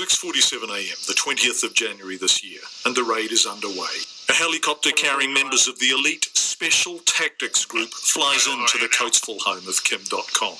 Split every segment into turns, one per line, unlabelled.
6:47 a.m, the 20th of January this year, and the raid is underway. A helicopter carrying members of the elite Special Tactics Group flies into the Coatesville home of Kim Dotcom.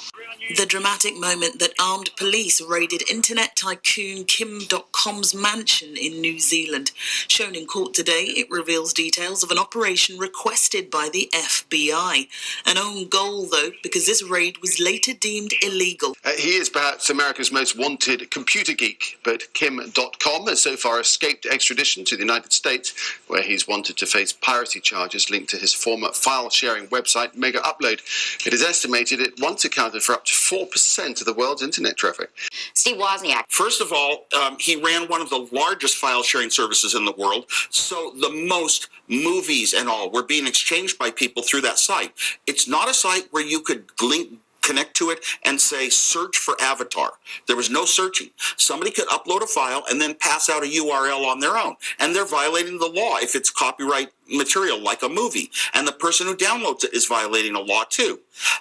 The dramatic moment that armed police raided internet tycoon Kim Dotcom's mansion in New Zealand. Shown in court today, it reveals details of an operation requested by the FBI. An own goal, though, because this raid was later deemed illegal.
He is perhaps America's most wanted computer geek, but Kim Dotcom has so far escaped extradition to the United States, where he's wanted to face piracy charges linked to his former file-sharing website, Megaupload. It is estimated it once accounted for up to 4% of the world's internet traffic.
Steve Wozniak.
First of all, he ran one of the largest file-sharing services in the world, so the most movies and all were being exchanged by people through that site. It's not a site where you could connect to it and say search for avatar. There was no searching. Somebody could upload a file and then pass out a URL on their own, and they're violating the law if it's copyright material like a movie, and the person who downloads it is violating a law too.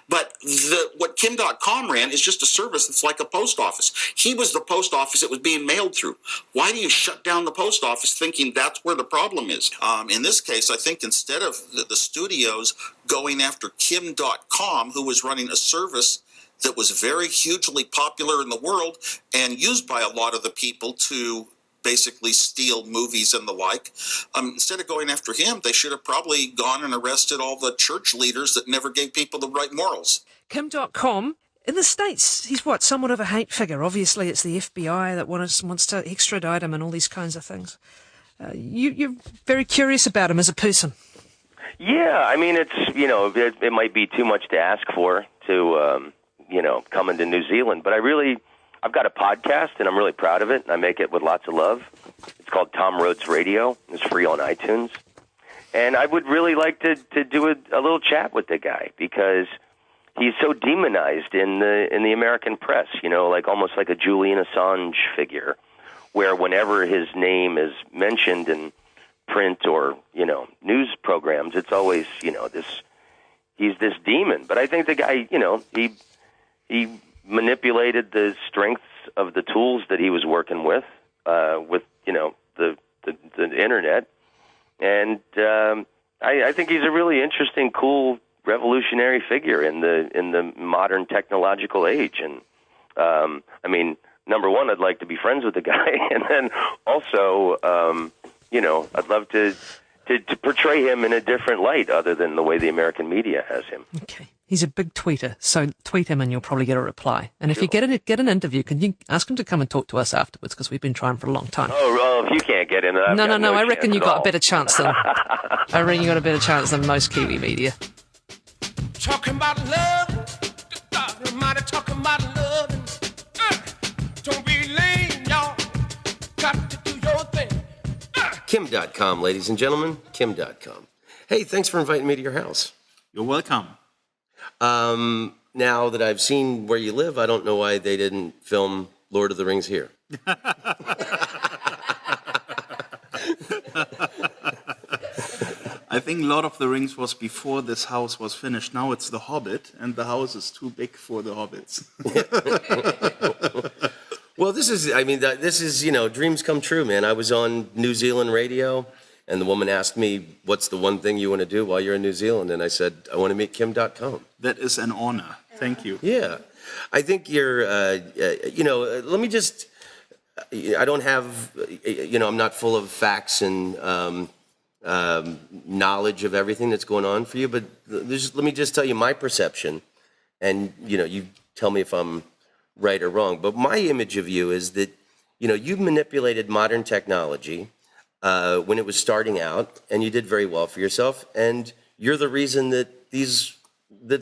But what Kim Dotcom ran is just a service that's like a post office. He was the post office it was being mailed through. Why do you shut down the post office thinking that's where the problem is? In this case, I think instead of the studios going after Kim Dotcom, who was running a service that was very hugely popular in the world and used by a lot of the people to basically steal movies and the like. Instead of going after him, they should have probably gone and arrested all the church leaders that never gave people the right morals.
Kim Dotcom, in the States, he's what, somewhat of a hate figure. Obviously, it's the FBI that wants to extradite him and all these kinds of things. You're very curious about him as a person.
Yeah, I mean, it's, it might be too much to ask for to, come into New Zealand, but I've got a podcast, and I'm really proud of it, and I make it with lots of love. It's called Tom Rhodes Radio. It's free on iTunes. And I would really like to do a little chat with the guy, because he's so demonized in the American press, almost like a Julian Assange figure, where whenever his name is mentioned in print or, news programs, it's always, he's this demon. But I think the guy, he manipulated the strengths of the tools that he was working with the internet, and I think he's a really interesting, cool, revolutionary figure in the modern technological age. And number one, I'd like to be friends with the guy, and then also, I'd love to portray him in a different light other than the way the American media has him.
Okay. He's a big tweeter, so tweet him and you'll probably get a reply. And if you get an interview, can you ask him to come and talk to us afterwards, because we've been trying for a long time.
Oh, if you can't get in, then
No, I reckon you got a better chance than most Kiwi media.
Talking about love, talking about love. Don't be lame, y'all. Got to do your thing.
Kim Dotcom, ladies and gentlemen, Kim Dotcom. Hey, thanks for inviting me to your house.
You're welcome.
Now that I've seen where you live, I don't know why they didn't film Lord of the Rings here.
I think Lord of the Rings was before this house was finished. Now it's The Hobbit, and the house is too big for the hobbits.
Well, this is, dreams come true, man. I was on New Zealand radio, and the woman asked me, what's the one thing you want to do while you're in New Zealand? And I said, I want to meet Kim Dotcom.
That is an honor. Thank you.
Yeah. I think you're, let me just, I don't have, I'm not full of facts and knowledge of everything that's going on for you, but let me just tell you my perception, and, you tell me if I'm right or wrong. But my image of you is that, you've manipulated modern technology when it was starting out, and you did very well for yourself, and you're the reason that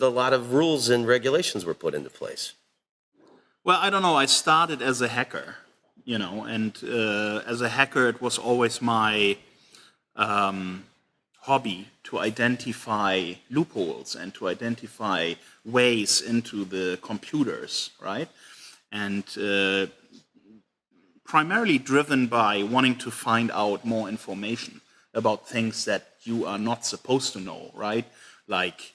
a lot of rules and regulations were put into place.
Well, I don't know. I started as a hacker, and as a hacker, it was always my hobby to identify loopholes and to identify ways into the computers, right? And primarily driven by wanting to find out more information about things that you are not supposed to know, right? Like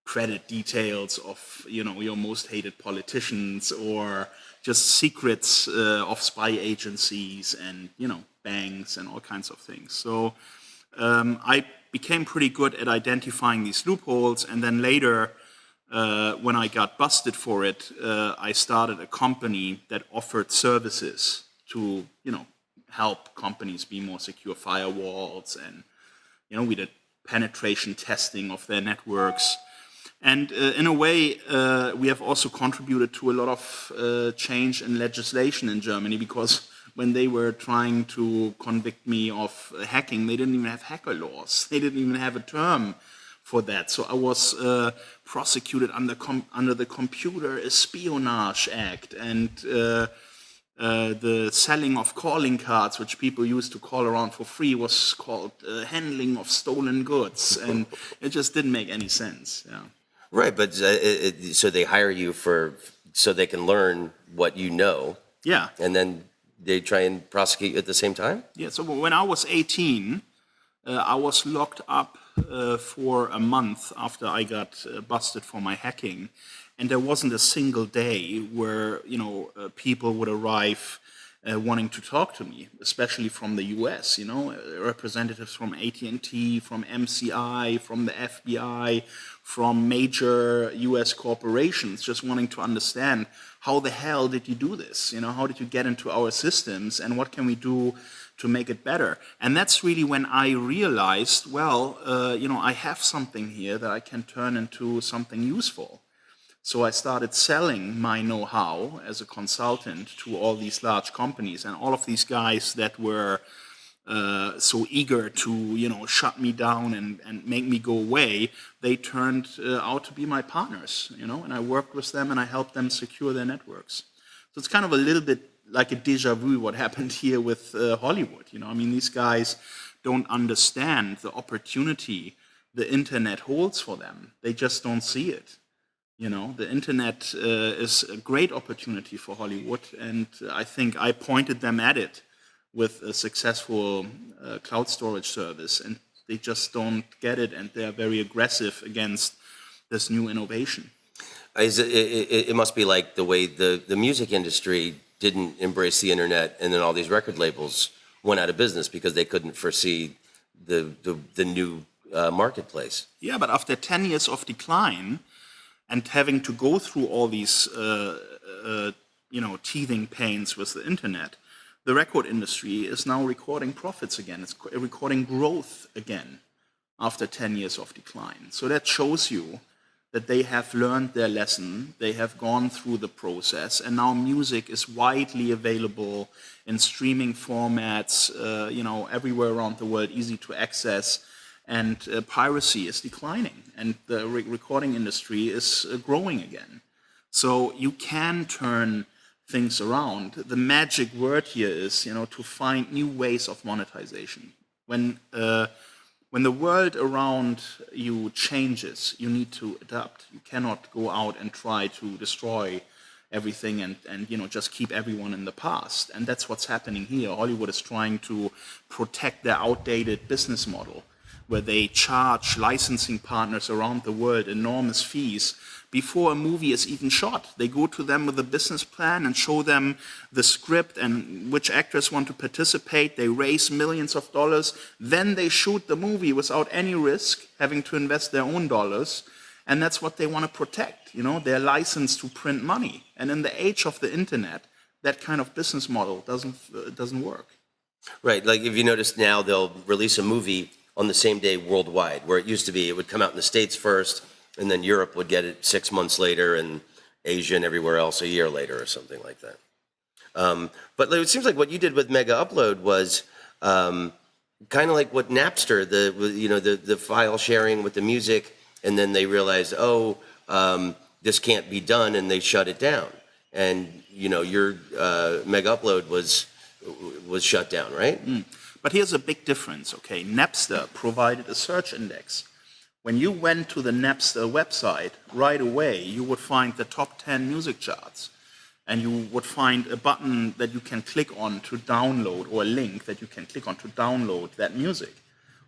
credit details of, your most hated politicians, or just secrets of spy agencies and, banks and all kinds of things. So I became pretty good at identifying these loopholes, and then later, when I got busted for it, I started a company that offered services to, help companies be more secure, firewalls, and, we did penetration testing of their networks. And in a way, we have also contributed to a lot of change in legislation in Germany, because when they were trying to convict me of hacking, they didn't even have hacker laws. They didn't even have a term for that. So I was prosecuted under the Computer Espionage Act, and the selling of calling cards, which people used to call around for free, was called handling of stolen goods, and it just didn't make any sense. Yeah.
Right, but so they hire you so they can learn what you know.
Yeah.
And then they try and prosecute you at the same time?
Yeah, so when I was 18, I was locked up for a month after I got busted for my hacking. And there wasn't a single day where, people would arrive wanting to talk to me, especially from the US, representatives from AT&T, from MCI, from the FBI, from major US corporations, just wanting to understand, how the hell did you do this? How did you get into our systems, and what can we do to make it better? And that's really when I realized, well, I have something here that I can turn into something useful. So I started selling my know-how as a consultant to all these large companies, and all of these guys that were so eager to, shut me down and make me go away, they turned out to be my partners, and I worked with them and I helped them secure their networks. So it's kind of a little bit like a déjà vu what happened here with Hollywood. These guys don't understand the opportunity the internet holds for them. They just don't see it. The internet is a great opportunity for Hollywood, and I think I pointed them at it with a successful cloud storage service, and they just don't get it, and they're very aggressive against this new innovation.
It must be like the way the music industry didn't embrace the internet, and then all these record labels went out of business because they couldn't foresee the new marketplace.
Yeah, but after 10 years of decline, and having to go through all these, teething pains with the internet, the record industry is now recording profits again. It's recording growth again after 10 years of decline. So that shows you that they have learned their lesson, they have gone through the process, and now music is widely available in streaming formats, everywhere around the world, easy to access. And piracy is declining, and the recording industry is growing again. So you can turn things around. The magic word here is, to find new ways of monetization. When the world around you changes, you need to adapt. You cannot go out and try to destroy everything and just keep everyone in the past. And that's what's happening here. Hollywood is trying to protect their outdated business model, where they charge licensing partners around the world enormous fees before a movie is even shot. They go to them with a business plan and show them the script and which actors want to participate. They raise millions of dollars. Then they shoot the movie without any risk, having to invest their own dollars. And that's what they want to protect, their license to print money. And in the age of the internet, that kind of business model doesn't work.
Right, like if you notice now, they'll release a movie on the same day worldwide, where it used to be it would come out in the States first, and then Europe would get it 6 months later, and Asia and everywhere else a year later or something like that. But it seems like what you did with Megaupload was kind of like what Napster, the file sharing with the music, and then they realized, this can't be done, and they shut it down. And your Megaupload was shut down, right?
But here's a big difference, okay? Napster provided a search index. When you went to the Napster website, right away, you would find the top 10 music charts. And you would find a button that you can click on to download, or a link that you can click on to download that music.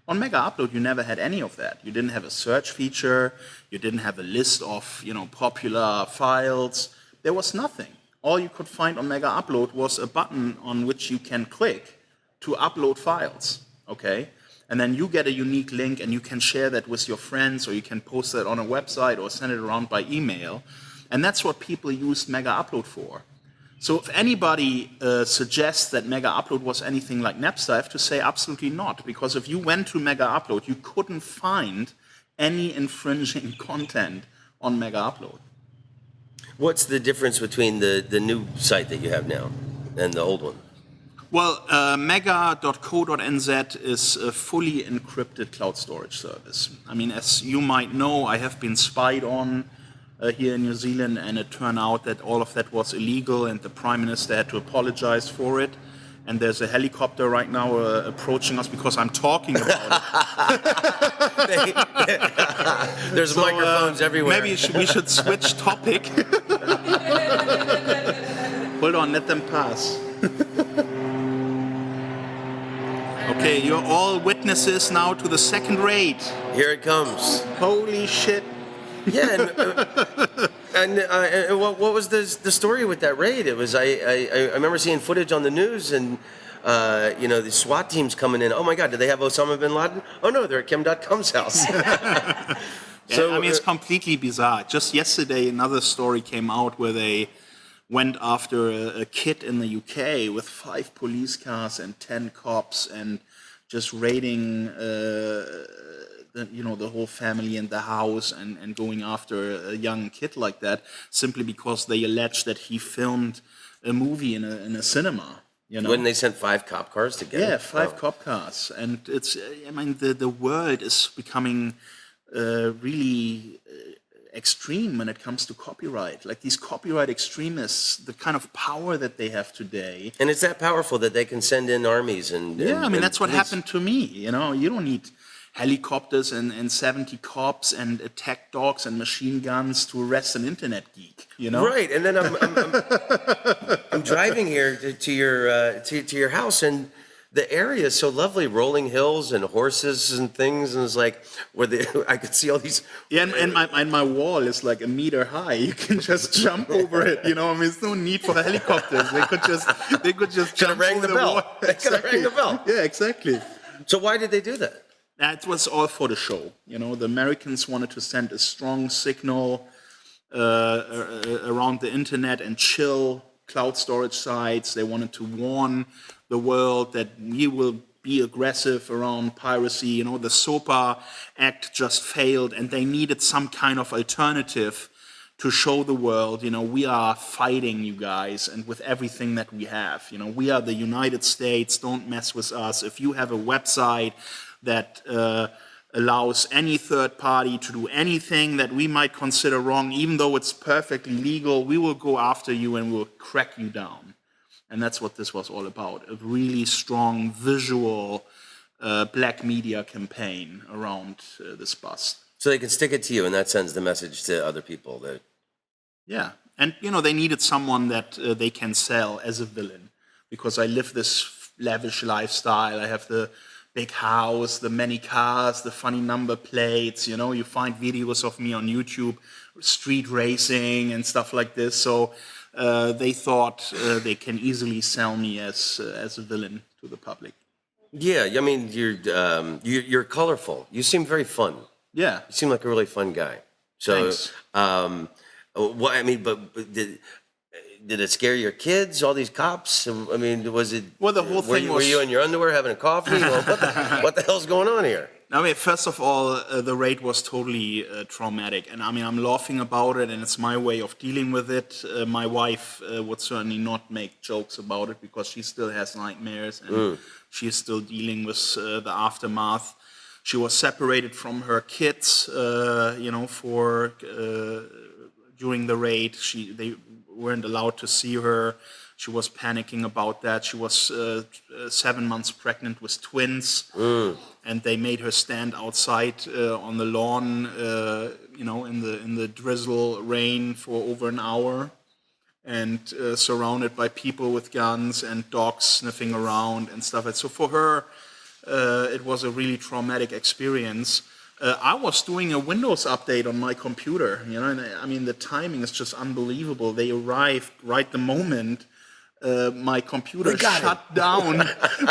On Megaupload, you never had any of that. You didn't have a search feature. You didn't have a list of, popular files. There was nothing. All you could find on Megaupload was a button on which you can click to upload files, okay? And then you get a unique link and you can share that with your friends, or you can post that on a website or send it around by email. And that's what people used Megaupload for. So if anybody suggests that Megaupload was anything like Napster, I have to say absolutely not. Because if you went to Megaupload, you couldn't find any infringing content on Megaupload.
What's the difference between the new site that you have now and the old one?
Well, mega.co.nz is a fully encrypted cloud storage service. I mean, as you might know, I have been spied on here in New Zealand, and it turned out that all of that was illegal, and the Prime Minister had to apologize for it. And there's a helicopter right now approaching us because I'm talking about it.
There's microphones everywhere.
Maybe we should switch topic. Hold on, let them pass. Okay, you're all witnesses now to the second raid.
Here it comes.
Holy shit.
Yeah, and what was the story with that raid? It was I remember seeing footage on the news, and the SWAT teams coming in. Oh my God, do they have Osama bin Laden? Oh no, they're at Kim Dotcom's house.
So I mean, it's completely bizarre. Just yesterday, another story came out where they went after a kid in the UK with 5 police cars and 10 cops, and just raiding the whole family in the house, and going after a young kid like that, simply because they allege that he filmed a movie in a cinema.
When they sent 5 cop cars to get him?
Yeah, 5 cop cars. And it's, the world is becoming really extreme when it comes to copyright. Like these copyright extremists, the kind of power that they have today.
And it's that powerful that they can send in armies and
that's what
police.
happened to me. You don't need helicopters and 70 cops and attack dogs and machine guns to arrest an internet geek.
Right, and then I'm driving here to your house, and the area is so lovely, rolling hills and horses and things, and it's like I could see all these.
Yeah, and my wall is like 1 meter high. You can just jump over it. There's no need for helicopters. They could just jump over the wall.
They could have rang the bell.
Yeah, exactly.
So why did they do that?
That was all for the show. The Americans wanted to send a strong signal around the internet and chill cloud storage sites. They wanted to warn the world that we will be aggressive around piracy. The SOPA Act just failed, and they needed some kind of alternative to show the world, we are fighting you guys, and with everything that we have. We are the United States, don't mess with us. If you have a website that allows any third party to do anything that we might consider wrong, even though it's perfectly legal, we will go after you and we'll crack you down. And that's what this was all about, a really strong visual black media campaign around this bust.
So they can stick it to you, and that sends the message to other people that...
Yeah, and they needed someone that they can sell as a villain, because I live this lavish lifestyle. I have the big house, the many cars, the funny number plates. You find videos of me on YouTube, street racing and stuff like this. So they thought they can easily sell me as a villain to the public.
Yeah, I mean, you're colorful. You seem very fun.
Yeah,
you seem like a really fun guy. So,
thanks.
But did it scare your kids? All these cops? I mean, was it?
Well, the whole thing was.
Were you in your underwear having a coffee? Well, what the hell's going on here?
I mean, first of all, the raid was totally traumatic, and I'm laughing about it, and it's my way of dealing with it. My wife would certainly not make jokes about it because she still has nightmares, and she's still dealing with the aftermath. She was separated from her kids, for during the raid. They weren't allowed to see her. She was panicking about that. She was 7 months pregnant with twins, and they made her stand outside on the lawn, in the drizzle rain for over an hour, and surrounded by people with guns and dogs sniffing around and stuff. And so for her, It was a really traumatic experience. I was doing a Windows update on my computer, and I mean, the timing is just unbelievable. They arrived right the moment my computer shut down.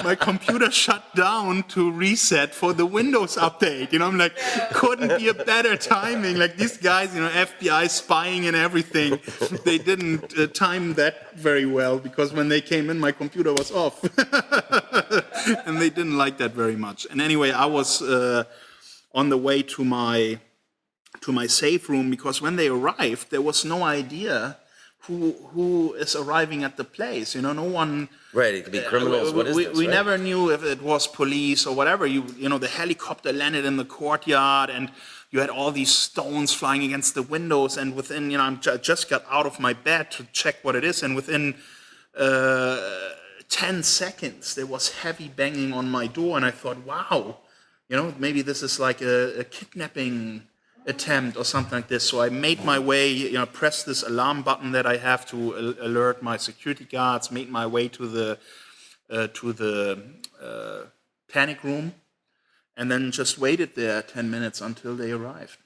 My computer shut down to reset for the Windows update. I'm like, couldn't be a better timing. Like these guys, FBI spying and everything. They didn't time that very well because when they came in, my computer was off, and they didn't like that very much. And anyway, I was on the way to my safe room because when they arrived, there was no idea who is arriving at the place. No one.
Right, it could be criminals. What is this?
We never knew if it was police or whatever. The helicopter landed in the courtyard, and you had all these stones flying against the windows. And within, I just got out of my bed to check what it is, and within 10 seconds there was heavy banging on my door, and I thought, wow, maybe this is like a kidnapping attempt or something like this. So I made my way, pressed this alarm button that I have to alert my security guards, made my way to the panic room, and then just waited there 10 minutes until they arrived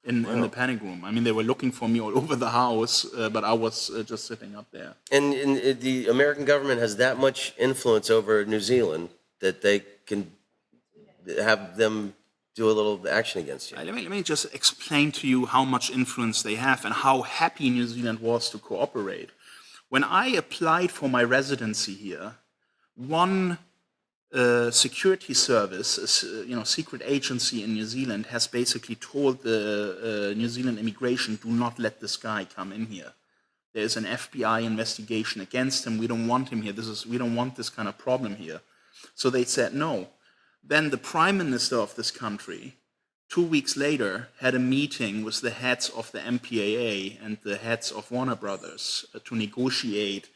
in the panic room. I mean, they were looking for me all over the house, but I was just sitting up there.
And the American government has that much influence over New Zealand that they can have them do a little action against you.
Let me just explain to you how much influence they have and how happy New Zealand was to cooperate. When I applied for my residency here, one security service, secret agency in New Zealand, has basically told the New Zealand immigration, do not let this guy come in here. There's an FBI investigation against him. We don't want him here. We don't want this kind of problem here. So they said no. Then the prime minister of this country, 2 weeks later, had a meeting with the heads of the MPAA and the heads of Warner Brothers to negotiate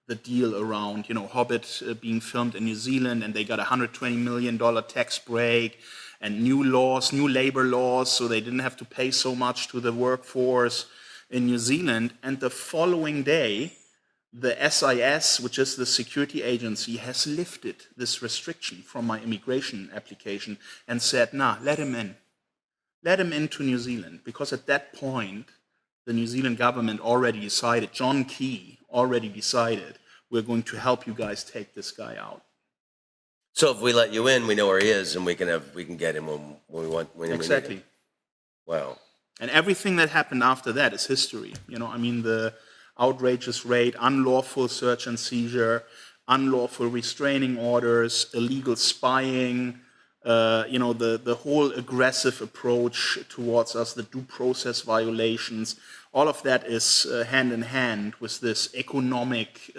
the deal around, Hobbit being filmed in New Zealand, and they got a $120 million tax break and new labor laws, so they didn't have to pay so much to the workforce in New Zealand. And the following day, the SIS, which is the security agency, has lifted this restriction from my immigration application and said, let him in. Let him into New Zealand. Because at that point, the New Zealand government already decided, John Key already decided, we're going to help you guys take this guy out.
So if we let you in, we know where he is, and we can get him when we want.
Exactly.
We need him. Wow.
And everything that happened after that is history. The outrageous raid, unlawful search and seizure, unlawful restraining orders, illegal spying, the whole aggressive approach towards us, the due process violations, all of that is hand in hand with this economic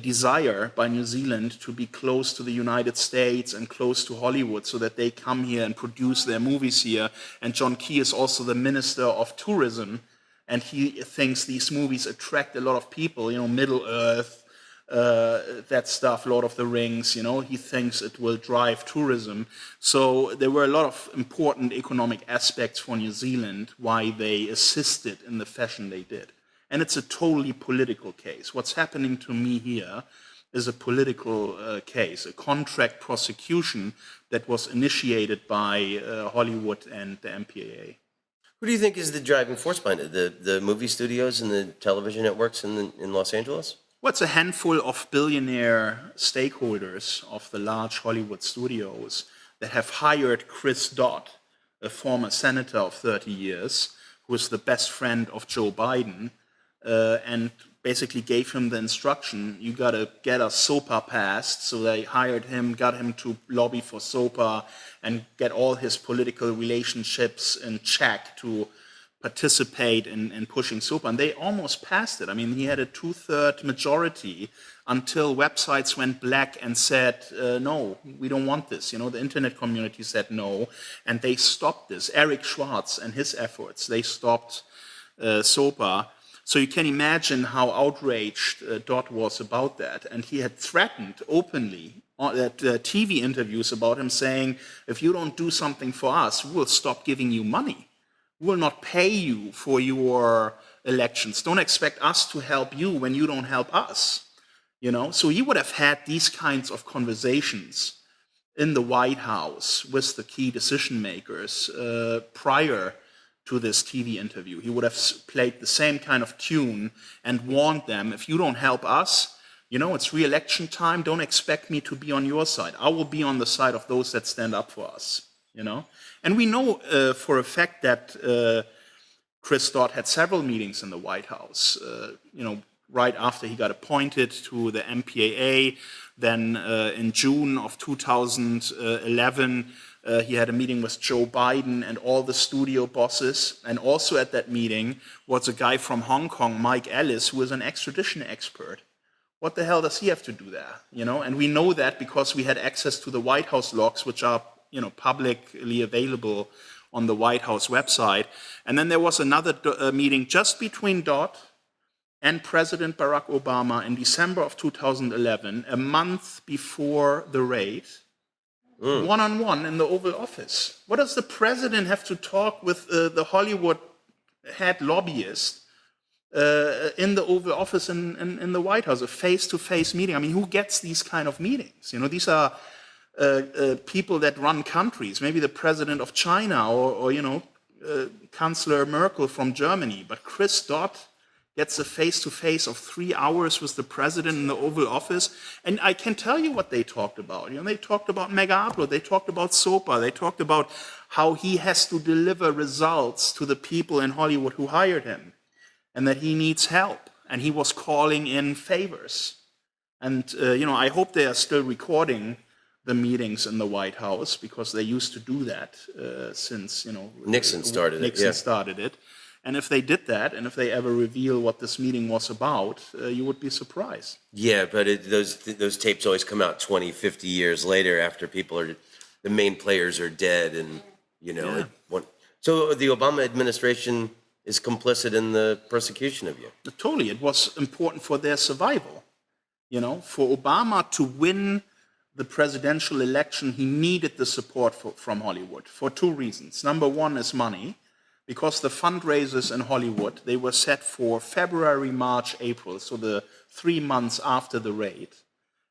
desire by New Zealand to be close to the United States and close to Hollywood so that they come here and produce their movies here. And John Key is also the Minister of Tourism, and he thinks these movies attract a lot of people, Middle-earth, that stuff, Lord of the Rings, he thinks it will drive tourism. So there were a lot of important economic aspects for New Zealand why they assisted in the fashion they did. And it's a totally political case. What's happening to me here is a political case, a contract prosecution that was initiated by Hollywood and the MPAA.
Who do you think is the driving force behind it? The movie studios and the television networks in Los Angeles?
Well, it's a handful of billionaire stakeholders of the large Hollywood studios that have hired Chris Dodd, a former senator of 30 years, who is the best friend of Joe Biden, and basically gave him the instruction, you got to get a SOPA passed. So they hired him, got him to lobby for SOPA and get all his political relationships in check to participate in pushing SOPA. And they almost passed it. I mean, he had a 2/3 majority until websites went black and said, no, we don't want this. The internet community said no, and they stopped this. Eric Schwartz and his efforts, they stopped SOPA. So you can imagine how outraged Dodd was about that. And he had threatened openly at TV interviews about him saying, if you don't do something for us, we'll stop giving you money. We will not pay you for your elections. Don't expect us to help you when you don't help us. So he would have had these kinds of conversations in the White House with the key decision makers prior to this TV interview. He would have played the same kind of tune and warned them, if you don't help us, you know, it's re-election time, don't expect me to be on your side. I will be on the side of those that stand up for us, you know. And we know for a fact that Chris Dodd had several meetings in the White House, you know, right after he got appointed to the MPAA. Then in June of 2011, he had a meeting with Joe Biden and all the studio bosses. And also at that meeting was a guy from Hong Kong, Mike Ellis, who is an extradition expert. What the hell does he have to do there? You know, and we know that because we had access to the White House logs, which are, you know, publicly available on the White House website. And then there was another meeting just between Dodd and President Barack Obama in December of 2011, a month before the raid, one-on-one in the Oval Office. What does the president have to talk with the Hollywood head lobbyist in the Oval Office in the White House, a face-to-face meeting? I mean, who gets these kind of meetings? You know, these are people that run countries, maybe the president of China or you know, Chancellor Merkel from Germany. But Chris Dodd gets a face-to-face of 3 hours with the president in the Oval Office. And I can tell you what they talked about. You know, they talked about Megaupload, they talked about SOPA, they talked about how he has to deliver results to the people in Hollywood who hired him, and that he needs help, and he was calling in favors. And, you know, I hope they are still recording the meetings in the White House, because they used to do that since, you know...
Nixon started
it. And if they did that, and if they ever reveal what this meeting was about, you would be surprised.
Yeah, but those tapes always come out 20, 50 years later after the main players are dead, and, you know...
Yeah.
So the Obama administration is complicit in the persecution of you?
Totally. It was important for their survival. You know, for Obama to win the presidential election, he needed the support from Hollywood for two reasons. Number one is money, because the fundraisers in Hollywood, they were set for February, March, April, so the 3 months after the raid.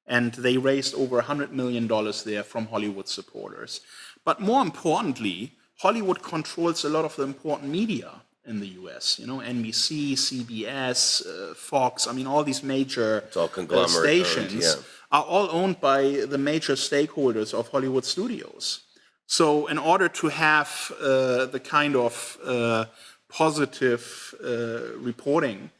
And they raised over $100 million there from Hollywood supporters. But more importantly, Hollywood controls a lot of the important media in the US, you know, NBC, CBS, Fox, I mean, all these major stations are all owned by the major stakeholders of Hollywood studios. So in order to have the kind of positive reporting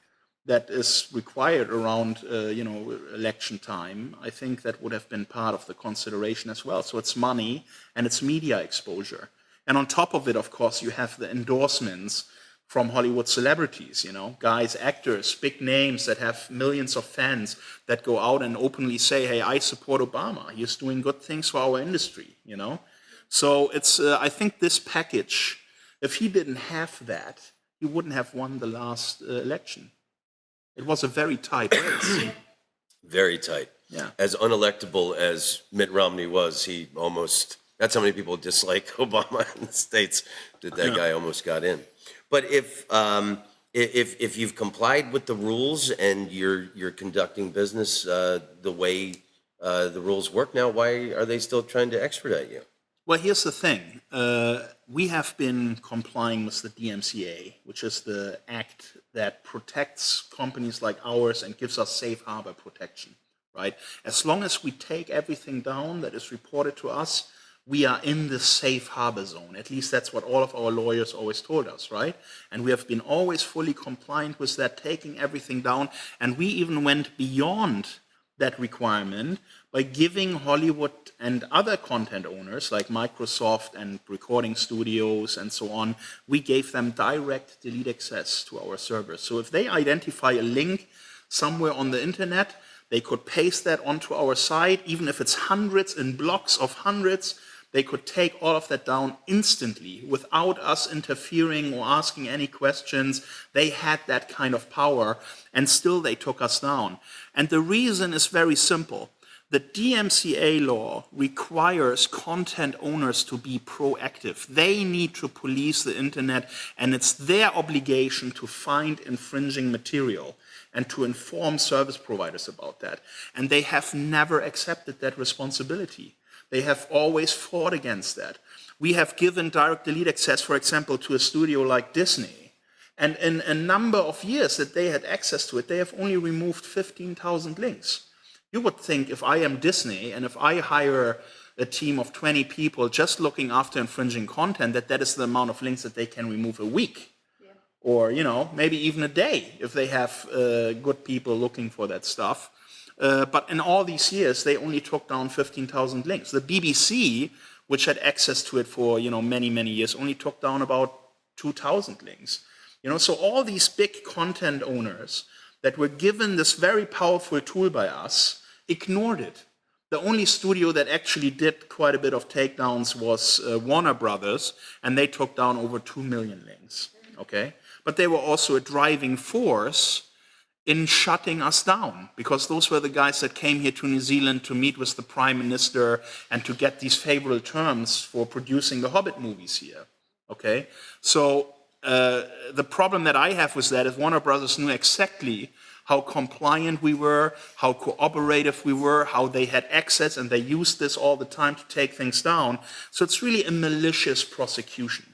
that is required around, you know, election time, I think that would have been part of the consideration as well. So it's money and it's media exposure. And on top of it, of course, you have the endorsements from Hollywood celebrities, you know, guys, actors, big names that have millions of fans that go out and openly say, hey, I support Obama. He's doing good things for our industry, you know. So it's, I think this package, if he didn't have that, he wouldn't have won the last election. It was a very tight race.
Very tight.
Yeah.
As unelectable as Mitt Romney was, he almost, that's how many people dislike Obama in the States, that guy almost got in. But if you've complied with the rules and you're conducting business the way the rules work now, why are they still trying to extradite you?
Well, here's the thing. We have been complying with the DMCA, which is the act that protects companies like ours and gives us safe harbor protection, right? As long as we take everything down that is reported to us, we are in the safe harbor zone. At least that's what all of our lawyers always told us, right? And we have been always fully compliant with that, taking everything down. And we even went beyond that requirement by giving Hollywood and other content owners like Microsoft and recording studios and so on, we gave them direct delete access to our servers. So if they identify a link somewhere on the internet, they could paste that onto our site, even if it's hundreds and blocks of hundreds. They could take all of that down instantly without us interfering or asking any questions. They had that kind of power, and still they took us down. And the reason is very simple. The DMCA law requires content owners to be proactive. They need to police the internet, and it's their obligation to find infringing material and to inform service providers about that. And they have never accepted that responsibility. They have always fought against that. We have given direct delete access, for example, to a studio like Disney. And in a number of years that they had access to it, they have only removed 15,000 links. You would think if I am Disney and if I hire a team of 20 people just looking after infringing content, that is the amount of links that they can remove a week. Or, maybe even a day if they have good people looking for that stuff. But in all these years, they only took down 15,000 links. The BBC, which had access to it for, many, many years, only took down about 2,000 links. So all these big content owners that were given this very powerful tool by us ignored it. The only studio that actually did quite a bit of takedowns was Warner Brothers, and they took down over 2 million links, okay? But they were also a driving force in shutting us down, because those were the guys that came here to New Zealand to meet with the Prime Minister and to get these favorable terms for producing the Hobbit movies here, okay? So the problem that I have with that is Warner Brothers knew exactly how compliant we were, how cooperative we were, how they had access, and they used this all the time to take things down. So it's really a malicious prosecution.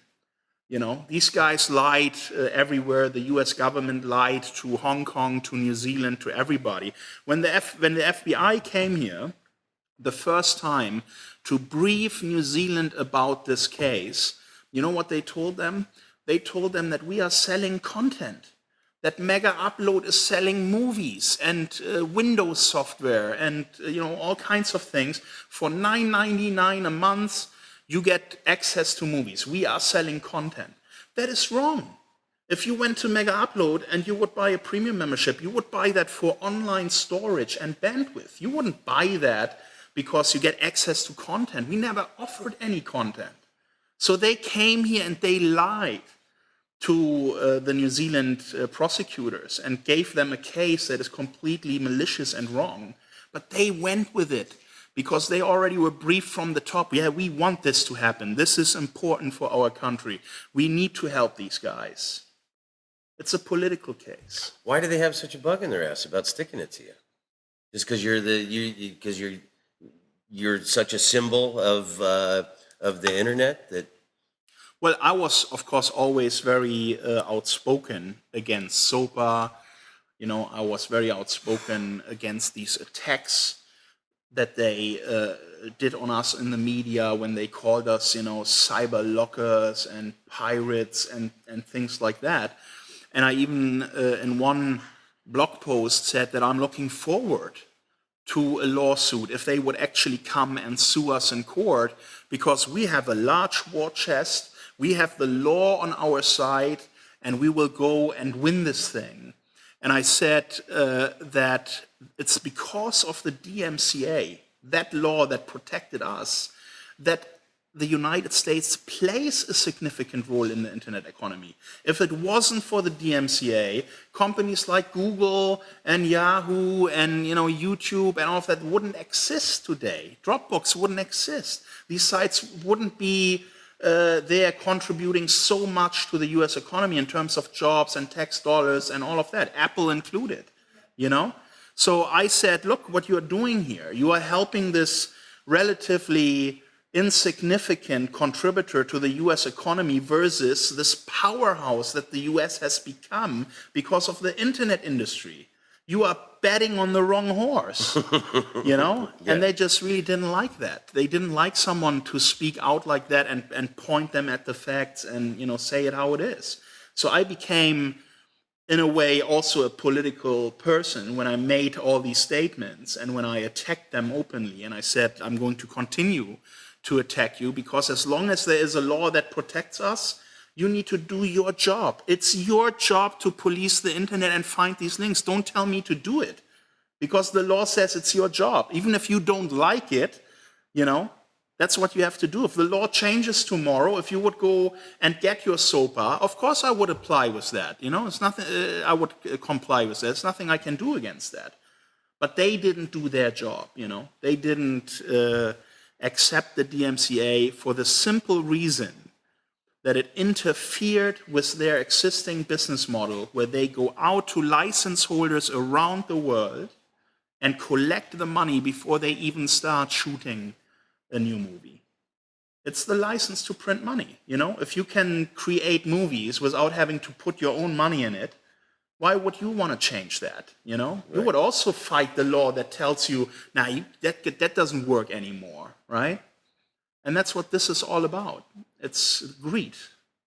These guys lied everywhere. The US government lied to Hong Kong, to New Zealand, to everybody. When the FBI came here the first time to brief New Zealand about this case, you know what they told them? They told them that we are selling content, that Megaupload is selling movies and Windows software and all kinds of things. For $9.99 a month, you get access to movies. We are selling content. That is wrong. If you went to Megaupload and you would buy a premium membership, you would buy that for online storage and bandwidth. You wouldn't buy that because you get access to content. We never offered any content. So they came here and they lied to the New Zealand prosecutors and gave them a case that is completely malicious and wrong. But they went with it because they already were briefed from the top. Yeah, we want this to happen. This is important for our country. We need to help these guys. It's a political case.
Why do they have such a bug in their ass about sticking it to you? Just because you're such a symbol of the internet that.
Well, I was, of course, always very outspoken against SOPA. I was very outspoken against these attacks that they did on us in the media when they called us, cyber lockers and pirates and things like that. And I even, in one blog post, said that I'm looking forward to a lawsuit if they would actually come and sue us in court, because we have a large war chest. We have the law on our side, and we will go and win this thing. And I said that it's because of the DMCA, that law that protected us, that the United States plays a significant role in the internet economy. If it wasn't for the DMCA, companies like Google and Yahoo and YouTube and all of that wouldn't exist today. Dropbox wouldn't exist. These sites wouldn't be they're contributing so much to the US economy in terms of jobs and tax dollars and all of that, Apple included, So I said, look, what you're doing here, you are helping this relatively insignificant contributor to the US economy versus this powerhouse that the US has become because of the internet industry. You are betting on the wrong horse, Yeah. And they just really didn't like that. They didn't like someone to speak out like that and point them at the facts and, say it how it is. So I became, in a way, also a political person when I made all these statements and when I attacked them openly. And I said, I'm going to continue to attack you because as long as there is a law that protects us, you need to do your job. It's your job to police the internet and find these links. Don't tell me to do it because the law says it's your job. Even if you don't like it, that's what you have to do. If the law changes tomorrow, if you would go and get your SOPA, of course I would apply with that. It's nothing. I would comply with that. There's nothing I can do against that. But they didn't do their job. They didn't accept the DMCA for the simple reason that it interfered with their existing business model where they go out to license holders around the world and collect the money before they even start shooting a new movie. It's the license to print money. If you can create movies without having to put your own money in it, why would you want to change that? You would also fight the law that tells you, that doesn't work anymore, right? And that's what this is all about. It's greed.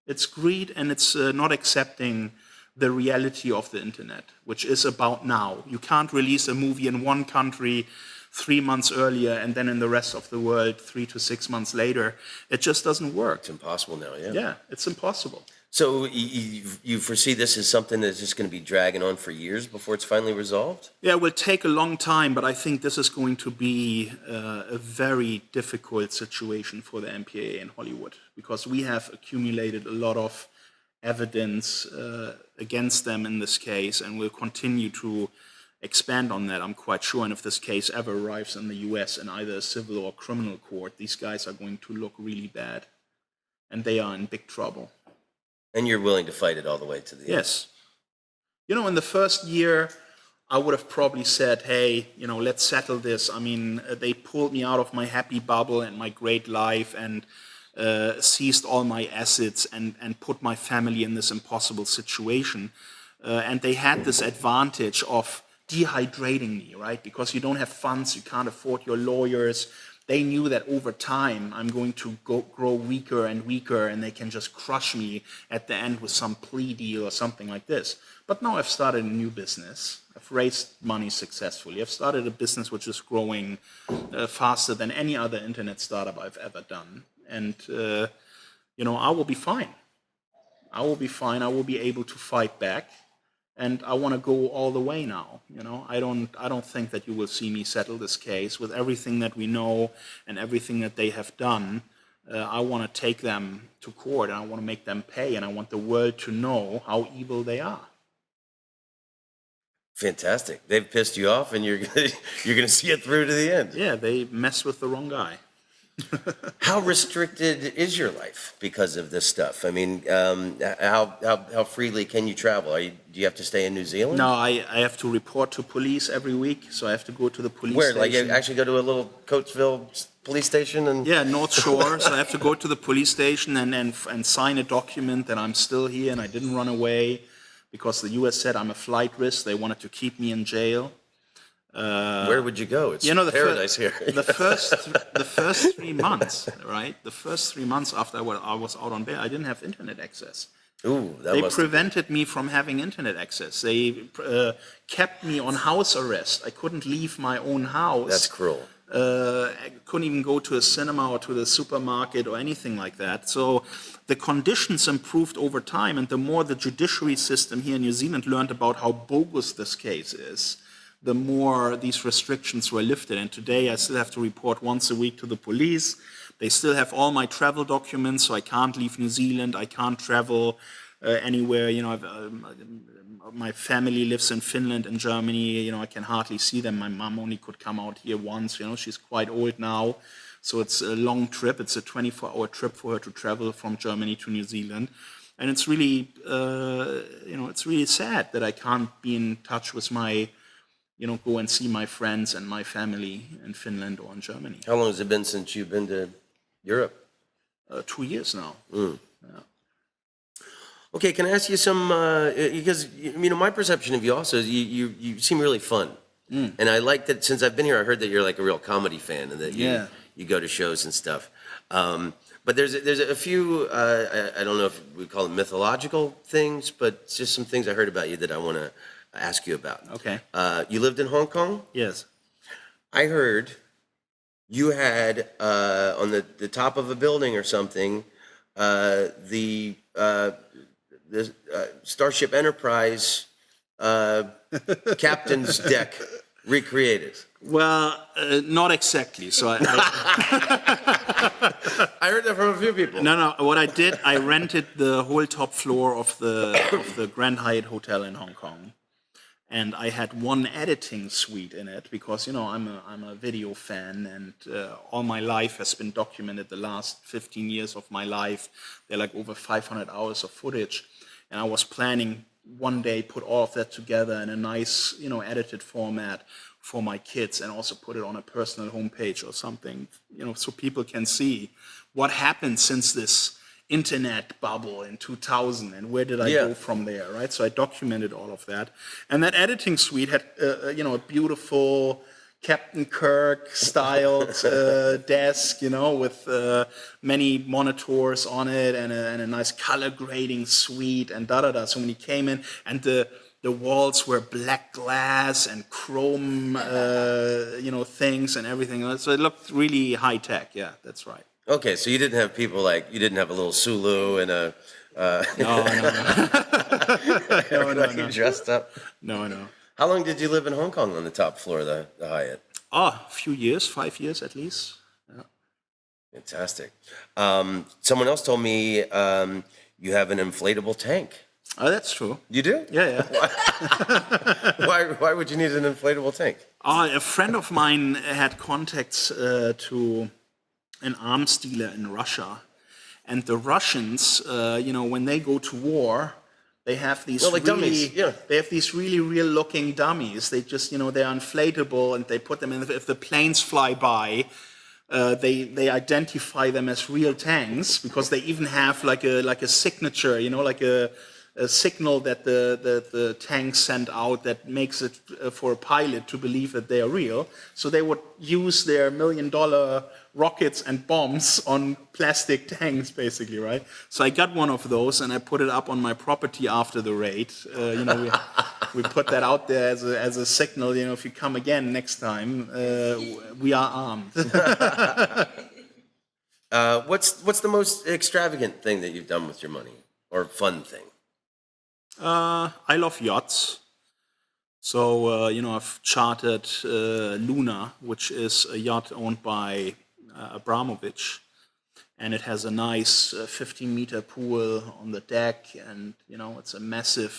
It's greed, and it's not accepting the reality of the internet, which is about now. You can't release a movie in one country 3 months earlier and then in the rest of the world 3 to 6 months later. It just doesn't work.
It's impossible now, yeah.
Yeah, it's impossible.
So you foresee this as something that's just going to be dragging on for years before it's finally resolved?
Yeah, it will take a long time, but I think this is going to be a very difficult situation for the MPAA in Hollywood, because we have accumulated a lot of evidence against them in this case, and will continue to expand on that, I'm quite sure. And if this case ever arrives in the US in either a civil or criminal court, these guys are going to look really bad, and they are in big trouble.
And you're willing to fight it all the way to the end?
Yes. In the first year, I would have probably said, hey, let's settle this. I mean, they pulled me out of my happy bubble and my great life and seized all my assets and put my family in this impossible situation. And they had this advantage of dehydrating me, right? Because you don't have funds, you can't afford your lawyers. They knew that over time I'm going to grow weaker and weaker, and they can just crush me at the end with some plea deal or something like this. But now I've started a new business. I've raised money successfully. I've started a business which is growing faster than any other internet startup I've ever done. And, I will be fine. I will be fine. I will be able to fight back. And I want to go all the way now. I don't think that you will see me settle this case with everything that we know and everything that they have done. I want to take them to court, and I want to make them pay, and I want the world to know how evil they are.
Fantastic. They've pissed you off, and you're going to see it through to the end.
Yeah, they messed with the wrong guy.
How restricted is your life because of this stuff? I mean, how freely can you travel? Do you have to stay in New Zealand?
No, I have to report to police every week, so I have to go to the police
station.
Where?
Like you actually go to a little Coatesville police station?
Yeah, North Shore. So I have to go to the police station and sign a document that I'm still here and I didn't run away, because the U.S. said I'm a flight risk. They wanted to keep me in jail.
Where would you go? It's paradise here.
the first 3 months, right? The first 3 months after I was out on bail, I didn't have internet access.
Ooh,
they prevented me from having internet access. They kept me on house arrest. I couldn't leave my own house.
That's cruel.
I couldn't even go to a cinema or to the supermarket or anything like that. So the conditions improved over time, and the more the judiciary system here in New Zealand learned about how bogus this case is, the more these restrictions were lifted. And today I still have to report once a week to the police. They still have all my travel documents, so I can't leave New Zealand. I can't travel anywhere. My family lives in Finland and Germany. I can hardly see them. My mom only could come out here once. She's quite old now. So it's a long trip. It's a 24-hour trip for her to travel from Germany to New Zealand. And it's really, it's really sad that I can't be in touch with my, go and see my friends and my family in Finland or in Germany.
How long has it been since you've been to Europe?
2 years now.
Mm. Yeah. Okay, can I ask you some, because, my perception of you also is you seem really fun. Mm. And I like that, since I've been here, I heard that you're like a real comedy fan and that you go to shows and stuff. But there's a few, I don't know if we call them mythological things, but just some things I heard about you that I want to ask you about.
Okay.
You lived in Hong Kong?
Yes.
I heard you had, on the top of a building or something, the Starship Enterprise captain's deck recreated.
Well, not exactly. So I
heard that from a few people.
No. What I did, I rented the whole top floor of the Grand Hyatt Hotel in Hong Kong, and I had one editing suite in it because I'm a video fan, and all my life has been documented. The last 15 years of my life, they're like over 500 hours of footage, and I was planning one day put all of that together in a nice, edited format for my kids, and also put it on a personal homepage or something, so people can see what happened since this internet bubble in 2000 and where did I go from there, right? So I documented all of that. And that editing suite had, a beautiful Captain Kirk styled desk, with many monitors on it and a nice color grading suite and da-da-da. So when he came in, and the walls were black glass and chrome, things and everything. So it looked really high tech. Yeah, that's right.
Okay, so you didn't have people you didn't have a little Sulu and a...
No.
Everybody dressed up?
No.
How long did you live in Hong Kong on the top floor of the Hyatt?
A few years, 5 years at least. Yeah.
Fantastic. Someone else told me you have an inflatable tank.
Oh, that's true.
You do?
Yeah.
Why would you need an inflatable tank?
A friend of mine had contacts to an arms dealer in Russia. And the Russians, when they go to war, they have these
dummies. Yeah.
They have these really real-looking dummies. They just, they're inflatable, and they put them in. If the planes fly by, they identify them as real tanks, because they even have like a signature, like a signal that the tanks send out that makes it for a pilot to believe that they are real. So they would use their $1 million rockets and bombs on plastic tanks, basically, right? So I got one of those, and I put it up on my property after the raid. We put that out there as a signal. If you come again next time, we are armed.
What's the most extravagant thing that you've done with your money, or fun thing?
I love yachts. So, I've chartered Luna, which is a yacht owned by Abramovich, and it has a nice 15-meter pool on the deck, and, it's a massive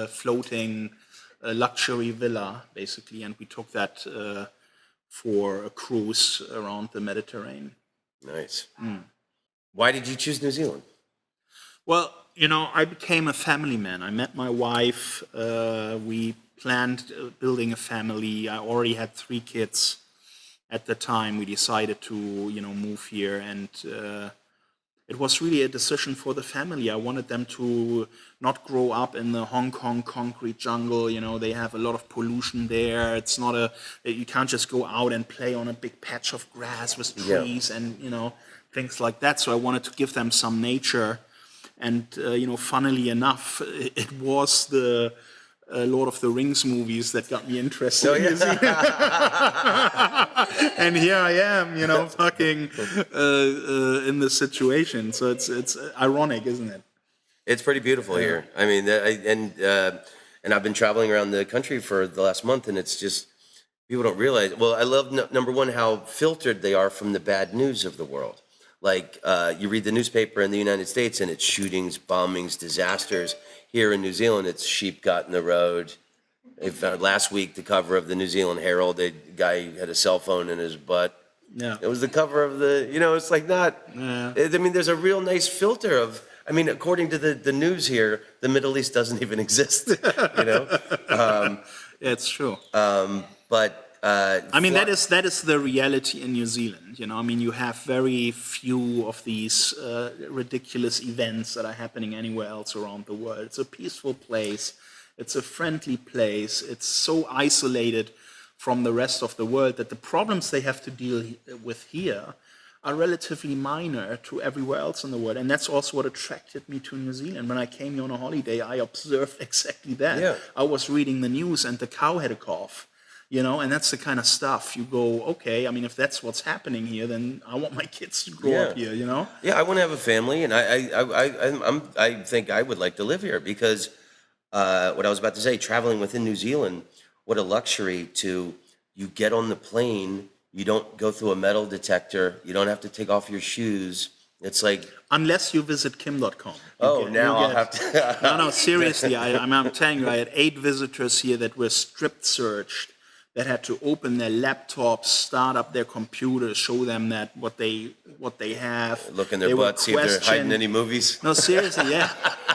floating luxury villa, basically, and we took that for a cruise around the Mediterranean.
Nice. Why did you choose New Zealand?
Well, I became a family man. I met my wife. We planned building a family. I already had 3 kids at the time. We decided to, move here, and it was really a decision for the family. I wanted them to not grow up in the Hong Kong concrete jungle. They have a lot of pollution there. It's not you can't just go out and play on a big patch of grass with trees and, things like that. So I wanted to give them some nature. And, funnily enough, it was the Lord of the Rings movies that got me interested in New Zealand. And here I am, fucking in this situation. So it's ironic, isn't it?
It's pretty beautiful here. I mean, and I've been traveling around the country for the last month, and it's just, people don't realize. Well, I love, number one, how filtered they are from the bad news of the world. Like, you read the newspaper in the United States, and it's shootings, bombings, disasters. Here in New Zealand, it's sheep got in the road. They found last week the cover of the New Zealand Herald. The guy had a cell phone in his butt.
Yeah.
It was the cover of the, it's like not. Yeah. I mean, there's a real nice filter of. I mean, according to the news here, the Middle East doesn't even exist.
Yeah, it's true.
But.
That is the reality in New Zealand. You have very few of these ridiculous events that are happening anywhere else around the world. It's a peaceful place. It's a friendly place. It's so isolated from the rest of the world that the problems they have to deal with here are relatively minor to everywhere else in the world. And that's also what attracted me to New Zealand. When I came here on a holiday, I observed exactly that. Yeah. I was reading the news, and the cow had a cough. And that's the kind of stuff you go, okay, if that's what's happening here, then I want my kids to grow up here,
Yeah, I want to have a family, and I think I would like to live here, because what I was about to say, traveling within New Zealand, what a luxury you get on the plane, you don't go through a metal detector, you don't have to take off your shoes. It's like...
Unless you visit Kim.com.
I'll have to...
No, seriously, I'm telling you, I had 8 visitors here that were strip searched that had to open their laptops, start up their computers, show them that what they have.
Look in their butts, see if they're hiding any movies.
No, seriously, yeah.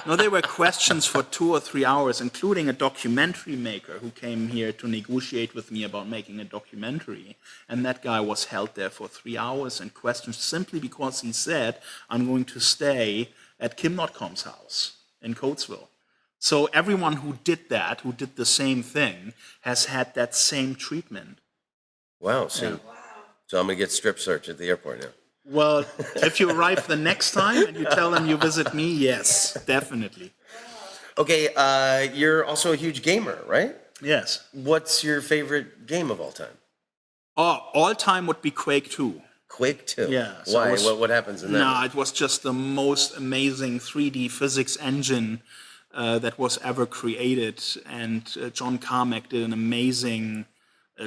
No, they were questions for 2 or 3 hours, including a documentary maker who came here to negotiate with me about making a documentary. And that guy was held there for 3 hours and questioned simply because he said, I'm going to stay at Kim Dotcom's house in Coatesville. So everyone who did that, who did the same thing, has had that same treatment.
Wow, so I'm going to get strip search at the airport now.
Well, if you arrive the next time and you tell them you visit me, yes, definitely.
Okay, you're also a huge gamer, right?
Yes.
What's your favorite game of all time?
Oh, all time would be Quake 2.
Quake 2?
Yeah. So
why? What happens in that?
No, it was just the most amazing 3D physics engine that was ever created, and John Carmack did an amazing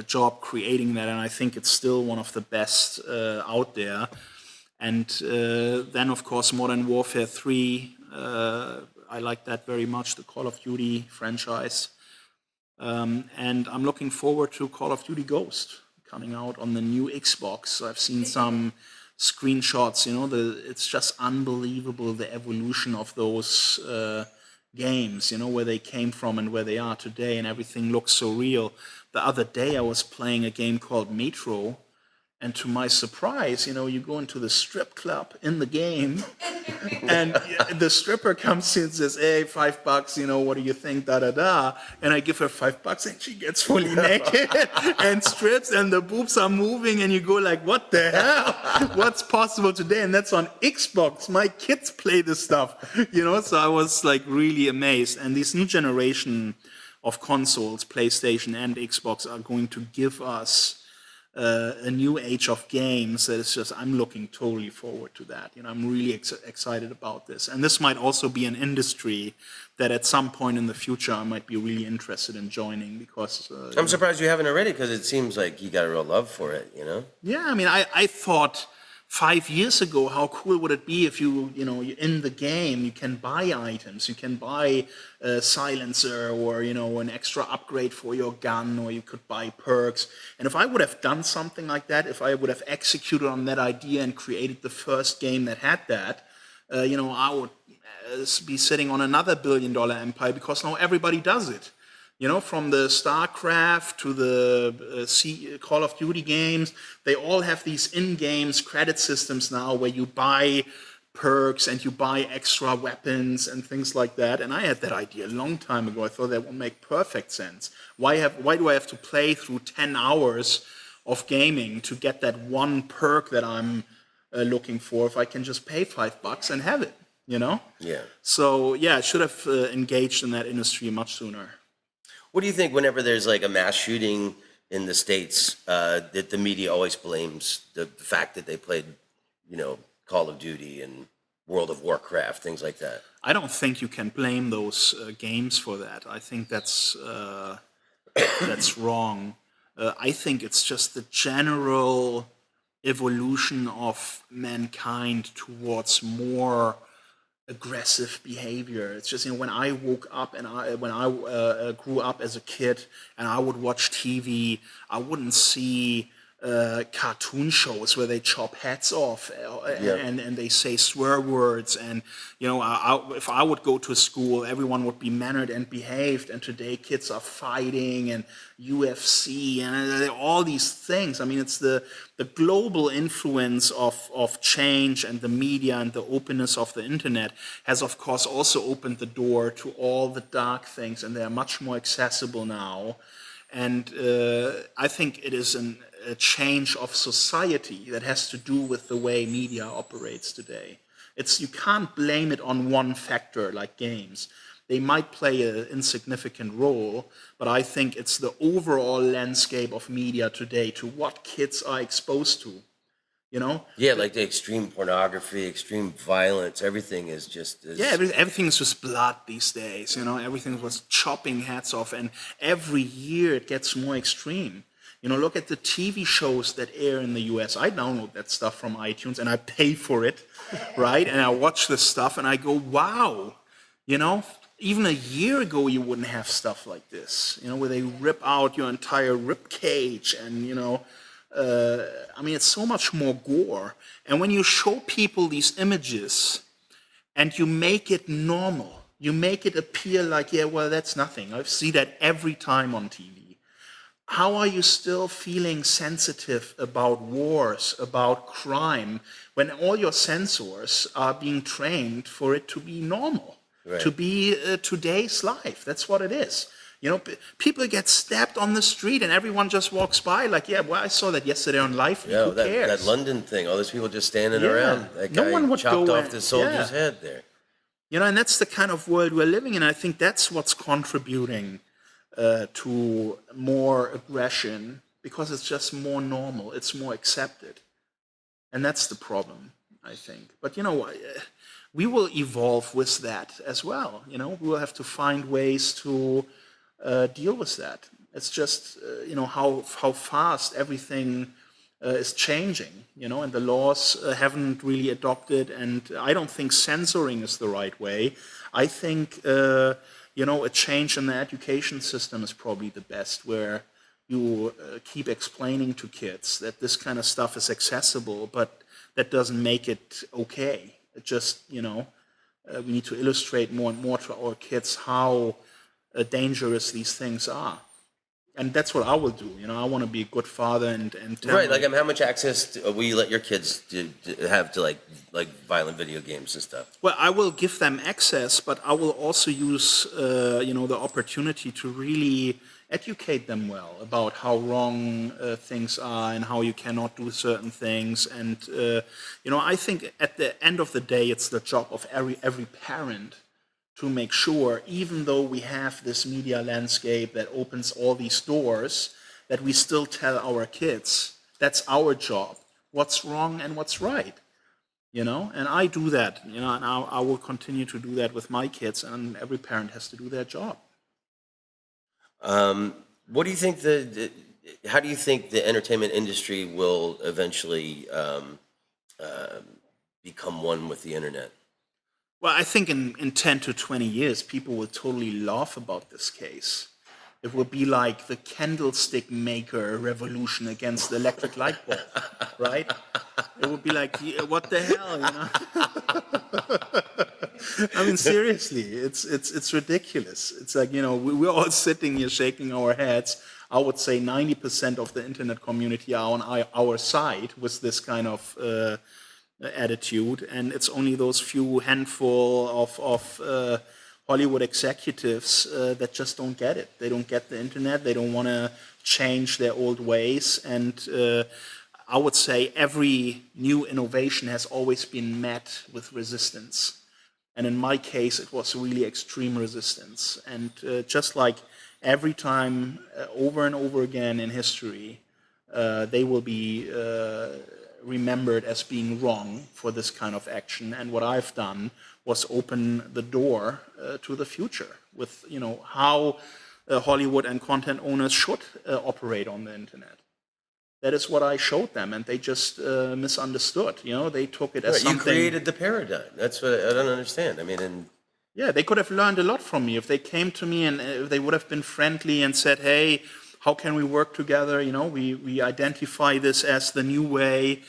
job creating that, and I think it's still one of the best out there. And then, of course, Modern Warfare 3, I like that very much, the Call of Duty franchise. And I'm looking forward to Call of Duty Ghost coming out on the new Xbox. I've seen some screenshots, it's just unbelievable, the evolution of those games, where they came from and where they are today, and everything looks so real. The other day I was playing a game called Metro, and to my surprise, you go into the strip club in the game, and the stripper comes in and says, hey, $5, what do you think, da-da-da, and I give her $5, and she gets fully naked and strips, and the boobs are moving, and you go like, what the hell? What's possible today? And that's on Xbox. My kids play this stuff, so I was like really amazed. And this new generation of consoles, PlayStation and Xbox, are going to give us a new age of games that is just, I'm looking totally forward to that. I'm really excited about this. And this might also be an industry that at some point in the future I might be really interested in joining, because...
I'm surprised you haven't already, because it seems like you got a real love for it,
Yeah, I mean, I thought 5 years ago, how cool would it be if you in the game, you can buy items, you can buy a silencer or, an extra upgrade for your gun, or you could buy perks. And if I would have done something like that, if I would have executed on that idea and created the first game that had that, I would be sitting on another billion-dollar empire, because now everybody does it. From the StarCraft to the Call of Duty games, they all have these in-games credit systems now where you buy perks and you buy extra weapons and things like that. And I had that idea a long time ago. I thought that would make perfect sense. Why do I have to play through 10 hours of gaming to get that one perk that I'm looking for if I can just pay $5 and have it,
Yeah.
So, yeah, I should have engaged in that industry much sooner.
What do you think whenever there's like a mass shooting in the States, that the media always blames the fact that they played, Call of Duty and World of Warcraft, things like that?
I don't think you can blame those games for that. I think that's wrong. I think it's just the general evolution of mankind towards more aggressive behavior. It's just, when I woke up and when I grew up as a kid and I would watch TV, I wouldn't see cartoon shows where they chop heads off and they say swear words, and if I would go to school, everyone would be mannered and behaved, and today kids are fighting and UFC and all these things. I mean, it's the global influence of change, and the media and the openness of the internet has of course also opened the door to all the dark things, and they're much more accessible now. And I think it is a change of society that has to do with the way media operates today. You can't blame it on one factor like games. They might play an insignificant role, but I think it's the overall landscape of media today, to what kids are exposed to.
Yeah, like the extreme pornography, extreme violence, everything is just...
everything is just blood these days, everything was chopping heads off, and every year it gets more extreme. Look at the TV shows that air in the US. I download that stuff from iTunes and I pay for it, right? And I watch this stuff and I go, wow, even a year ago, you wouldn't have stuff like this, where they rip out your entire rib cage and, I mean, it's so much more gore. And when you show people these images and you make it normal, you make it appear like, yeah, well, that's nothing. I see that every time on TV. How are you still feeling sensitive about wars, about crime, when all your sensors are being trained for it to be normal, to be today's life? That's what it is. People get stabbed on the street and everyone just walks by like, yeah, well, I saw that yesterday on Live.
Yeah,
Who cares?
that London thing, all those people just standing around. That guy
no one would
chopped
go
off the soldier's head there.
And that's the kind of world we're living in. I think that's what's contributing to more aggression, because it's just more normal, it's more accepted. And that's the problem, I think. But, we will evolve with that as well. We will have to find ways to deal with that. It's just, how fast everything is changing, and the laws haven't really adopted. And I don't think censoring is the right way. I think a change in the education system is probably the best, where you keep explaining to kids that this kind of stuff is accessible, but that doesn't make it okay. It just, we need to illustrate more and more to our kids how dangerous these things are. And that's what I will do. I want to be a good father and tell
right. Like, how much access will you let your kids have to like violent video games and stuff?
Well, I will give them access, but I will also use the opportunity to really educate them well about how wrong things are and how you cannot do certain things. And I think at the end of the day, it's the job of every parent to make sure, even though we have this media landscape that opens all these doors, that we still tell our kids, that's our job, what's wrong and what's right, and I do that, and I will continue to do that with my kids, and every parent has to do their job.
What do you think how do you think the entertainment industry will eventually become one with the internet?
Well, I think in 10 to 20 years, people will totally laugh about this case. It will be like the candlestick maker revolution against the electric light bulb, right? It would be like, what the hell, I mean, seriously, it's ridiculous. It's like, we're all sitting here shaking our heads. I would say 90% of the internet community are on our side with this kind of attitude, and it's only those few handful of Hollywood executives that just don't get it. They don't get the internet. They don't want to change their old ways. And I would say every new innovation has always been met with resistance. And in my case, it was really extreme resistance. And just like every time, over and over again in history, they will be remembered as being wrong for this kind of action. And what I've done was open the door to the future with, how Hollywood and content owners should operate on the internet. That is what I showed them, and they just misunderstood. They took it as something.
You created the paradigm. That's what I don't understand. I mean,
yeah, they could have learned a lot from me if they came to me and they would have been friendly and said, "Hey, how can we work together? We identify this as the new way.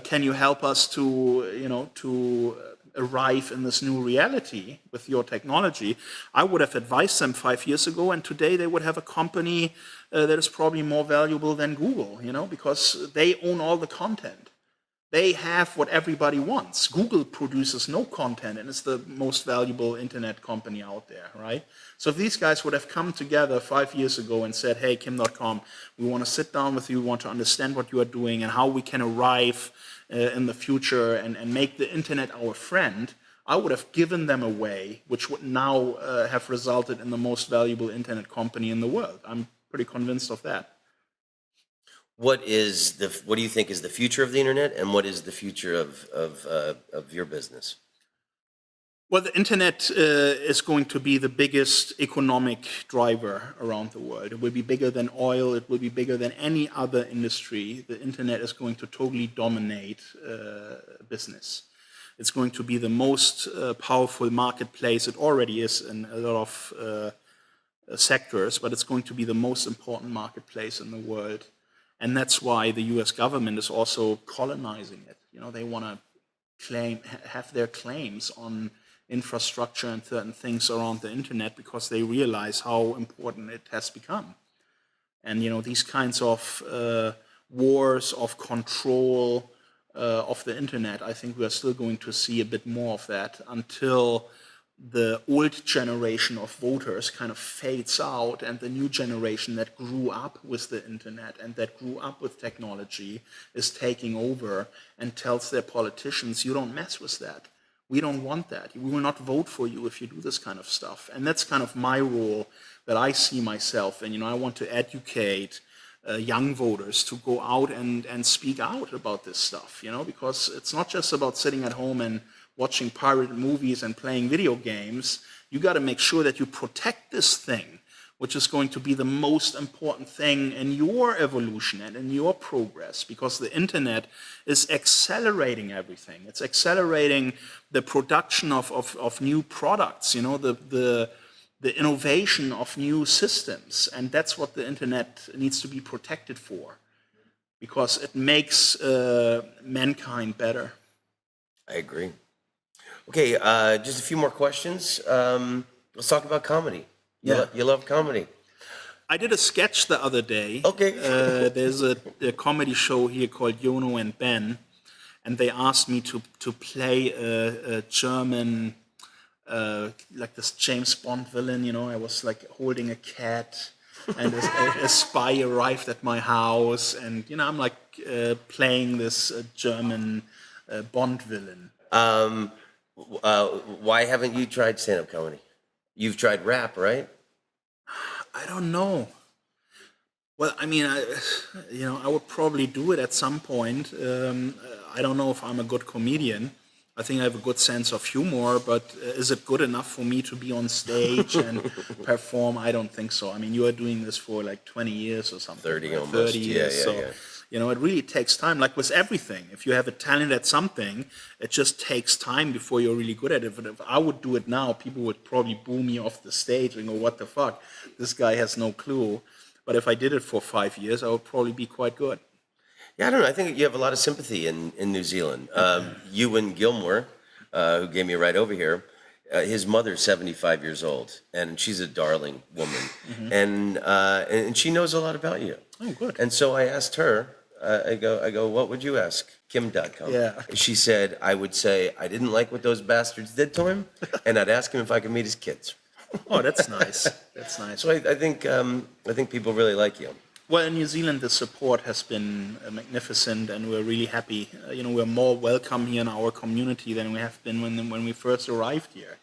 Can you help us to arrive in this new reality with your technology?" I would have advised them 5 years ago, and today they would have a company that is probably more valuable than Google, because they own all the content. They have what everybody wants. Google produces no content and is the most valuable internet company out there, right? So if these guys would have come together 5 years ago and said, "Hey, Kim Dotcom, we want to sit down with you, we want to understand what you are doing and how we can arrive in the future and make the internet our friend," I would have given them a way which would now have resulted in the most valuable internet company in the world. I'm pretty convinced of that.
What do you think is the future of the internet, and what is the future of your business?
Well, the internet is going to be the biggest economic driver around the world. It will be bigger than oil. It will be bigger than any other industry. The internet is going to totally dominate business. It's going to be the most powerful marketplace. It already is in a lot of sectors, but it's going to be the most important marketplace in the world. And that's why the US government is also colonizing it. You know, they want to have their claims on infrastructure and certain things around the internet because they realize how important it has become. And, you know, these kinds of wars of control of the internet, I think we are still going to see a bit more of that until the old generation of voters kind of fades out and the new generation that grew up with the internet and that grew up with technology is taking over and tells their politicians, you don't mess with that. We don't want that. We will not vote for you if you do this kind of stuff. And that's kind of my role that I see myself in. You know, I want to educate young voters to go out and speak out about this stuff, you know, because it's not just about sitting at home and watching pirated movies and playing video games. You got to make sure that you protect this thing, which is going to be the most important thing in your evolution and in your progress, because the internet is accelerating everything. It's accelerating the production of new products, you know, the innovation of new systems. And that's what the internet needs to be protected for, because it makes mankind better.
I agree. Okay, just a few more questions. Let's talk about comedy. You love comedy.
I did a sketch the other day.
Okay.
There's a comedy show here called Yono and Ben, and they asked me to play a German, like this James Bond villain. You know, I was like holding a cat, and a spy arrived at my house, and you know, I'm like playing this German Bond villain.
Why haven't you tried stand-up comedy? You've tried rap, right?
I don't know. Well, I mean, I would probably do it at some point. I don't know if I'm a good comedian. I think I have a good sense of humor, but is it good enough for me to be on stage and perform? I don't think so. I mean, you are doing this for like 20 years or something.
30
right?
almost.
30 years.
Yeah.
You know, it really takes time, like with everything. If you have a talent at something, it just takes time before you're really good at it. But if I would do it now, people would probably boo me off the stage and go, what the fuck? This guy has no clue. But if I did it for 5 years, I would probably be quite good.
Yeah, I don't know. I think you have a lot of sympathy in New Zealand. Ewan Gilmore, who gave me a ride over here, his mother's 75 years old, and she's a darling woman. Mm-hmm. And she knows a lot about you.
Oh, good.
And so I asked her, I go, what would you ask Kim Dotcom?
Yeah.
She said, I would say, I didn't like what those bastards did to him, and I'd ask him if I could meet his kids.
Oh, that's nice. That's nice.
So I think people really like you.
Well, in New Zealand, the support has been magnificent, and we're really happy. You know, we're more welcome here in our community than we have been when we first arrived here.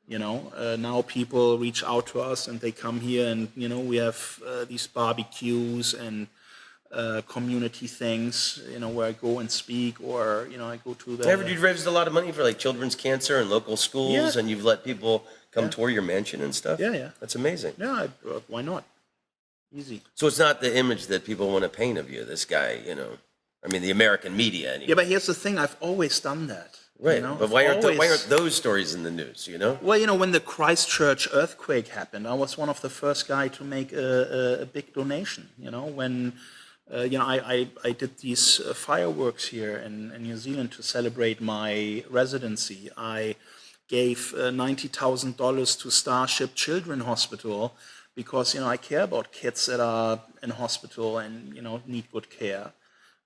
You know, now people reach out to us and they come here, and you know, we have these barbecues and community things. You know, where I go and speak, or you know, I go to the.
You've raised a lot of money for like children's cancer and local schools, and you've let people come tour your mansion and stuff.
Yeah.
That's amazing.
Yeah, why not? Easy.
So it's not the image that people want to paint of you, this guy, you know. I mean, the American media. Anyway.
Yeah, but here's the thing. I've always done that.
Right.
You know?
But why aren't those stories in the news, you know?
Well, you know, when the Christchurch earthquake happened, I was one of the first guy to make a big donation, you know, when, you know, I did these fireworks here in New Zealand to celebrate my residency. I gave $90,000 to Starship Children's Hospital because, you know, I care about kids that are in hospital and, you know, need good care.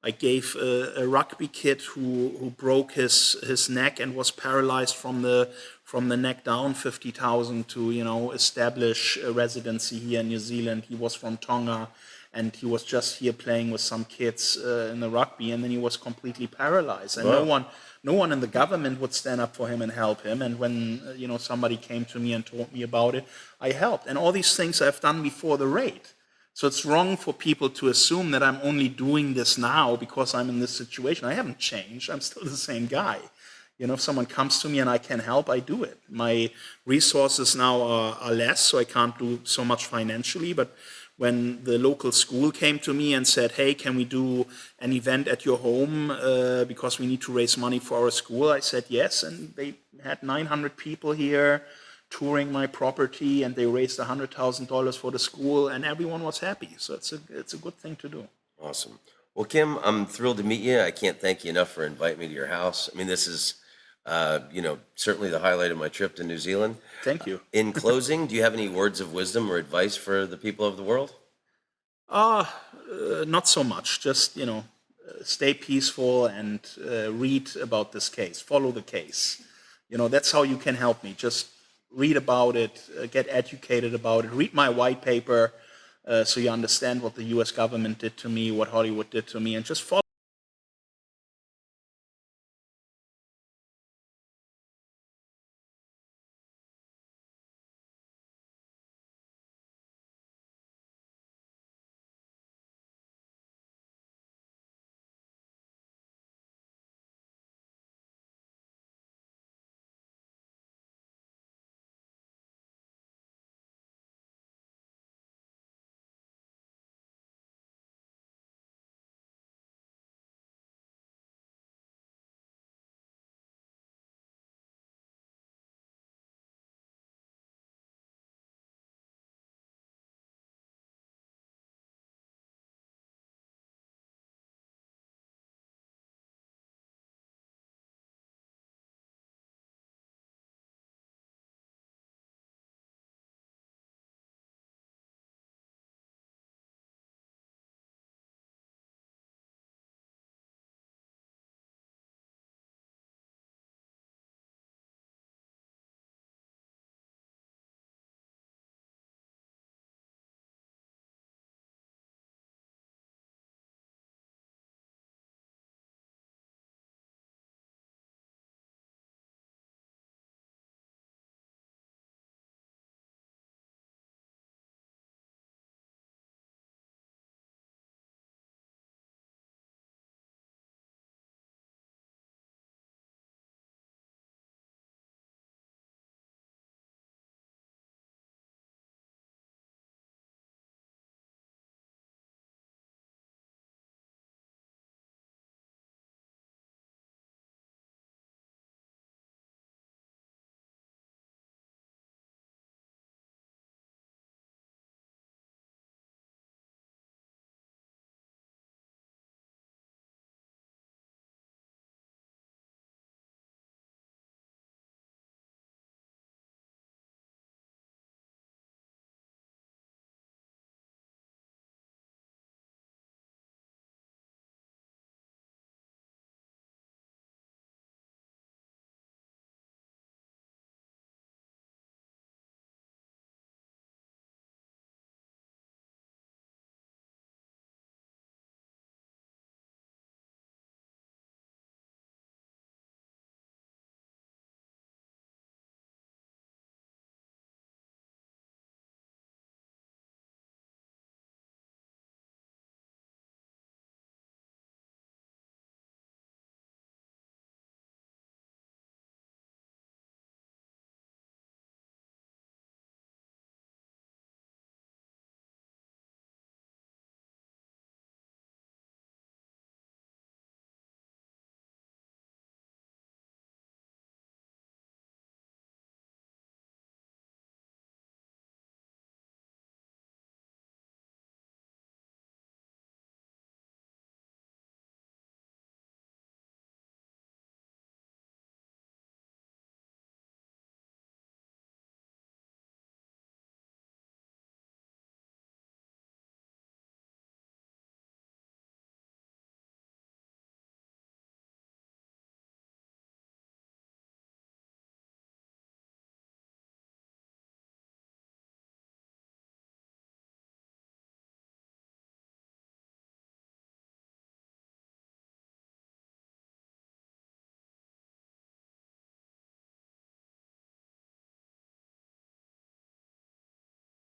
I gave a rugby kid who broke his neck and was paralyzed from the neck down $50,000 to, you know, establish a residency here in New Zealand. He was from Tonga, and he was just here playing with some kids in the rugby, and then he was completely paralyzed. And no one in the government would stand up for him and help him. And when you know, somebody came to me and told me about it, I helped. And all these things I've done before the raid. So it's wrong for people to assume that I'm only doing this now because I'm in this situation. I haven't changed. I'm still the same guy. You know, if someone comes to me and I can help, I do it. My resources now are less, so I can't do so much financially. But when the local school came to me and said, hey, can we do an event at your home because we need to raise money for our school? I said yes, and they had 900 people here touring my property, and they raised $100,000 for the school, and everyone was happy. So it's a good thing to do.
Awesome. Well, Kim, I'm thrilled to meet you. I can't thank you enough for inviting me to your house. I mean, this is, certainly the highlight of my trip to New Zealand.
Thank you.
In closing, do you have any words of wisdom or advice for the people of the world?
Not so much. Just, stay peaceful and read about this case. Follow the case. That's how you can help me. Just read about it, get educated about it, read my white paper so you understand what the US government did to me, what Hollywood did to me, and just follow